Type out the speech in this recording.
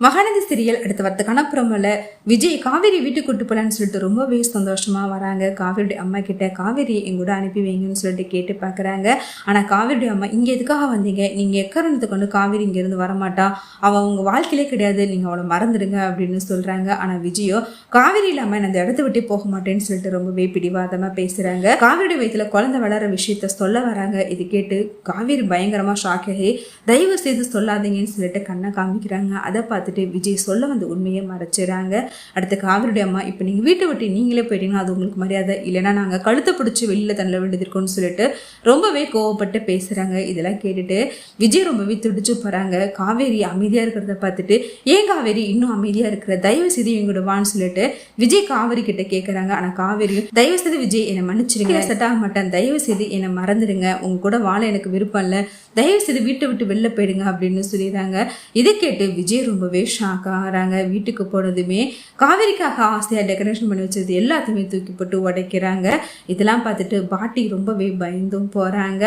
Mahanadi serial அடுத்த வரத்துக்கான ப்ரோமோல விஜய் காவேரி வீட்டுக்கு கூட்டு போலான்னு சொல்லிட்டு ரொம்பவே சந்தோஷமா வராங்க. காவேரி அம்மா கிட்ட காவேரி எங்கூட அனுப்பி வைங்கன்னு சொல்லிட்டு கேட்டு பார்க்குறாங்க. ஆனால் காவேரி அம்மா இங்கே எதுக்காக வந்தீங்க, நீங்கள் எக்காரணத்தை கொண்டு காவேரி இங்கேருந்து வரமாட்டா, அவள் உங்கள் வாழ்க்கையிலே கிடையாது, நீங்கள் அவளை மறந்துடுங்க அப்படின்னு சொல்கிறாங்க. ஆனால் விஜயோ காவேரி இல்லாமல் நான் அந்த இடத்த விட்டே போக மாட்டேன்னு சொல்லிட்டு ரொம்பவே பிடிவாதமாக பேசுகிறாங்க. காவேரி வயிற்றுல குழந்தை வளர விஷயத்த சொல்ல வராங்க. இது கேட்டு காவேரி பயங்கரமாக ஷாக் ஆகி தயவு செய்து சொல்லாதீங்கன்னு சொல்லிட்டு கண்ணை காமிக்கிறாங்க. அதை பார்த்துட்டு விஜய் சொல்ல வந்து உண்மையை மறைச்சிடறாங்க. அடுத்து காவிரியுடைய அம்மா, இப்போ நீங்கள் வீட்டை விட்டு நீங்களே போயிட்டீங்கன்னா அது உங்களுக்கு மரியாதை இல்லைன்னா நாங்கள் கழுத்தை பிடிச்சி வெளியில் தள்ள வேண்டியது இருக்கும்னு சொல்லிட்டு ரொம்பவே கோவப்பட்டு பேசுகிறாங்க. இதெல்லாம் கேட்டுட்டு விஜய் ரொம்பவே துடிச்சு போகிறாங்க. காவேரி அமைதியாக இருக்கிறத பார்த்துட்டு ஏன் காவேரி இன்னும் அமைதியாக இருக்கிற, தயவு செய்து எங்களோட வான்னு சொல்லிட்டு விஜய் காவேரி கிட்ட கேட்குறாங்க. ஆனால் காவேரி தயவு செய்து விஜய் என்னை மன்னிச்சிருங்க, செட் ஆக மாட்டேன், தயவு செய்து என்னை மறந்துடுங்க, உங்க கூட வாழ எனக்கு விருப்பம் இல்லை, தயவு செய்து வீட்டை விட்டு வெளில போயிடுங்க அப்படின்னு சொல்லிடுறாங்க. இதை கேட்டு விஜய் ரொம்பவே ஷாக் ஆகிறாங்க. வீட்டுக்கு போனதுமே காவேரிக்காக ஆசையாக டெக்கரேஷன் பண்ணி வச்சது எல்லாத்தையுமே தூக்கி போட்டு உடைக்கிறாங்க. இதெல்லாம் பார்த்துட்டு பாட்டி ரொம்பவே பயந்தும் போகிறாங்க.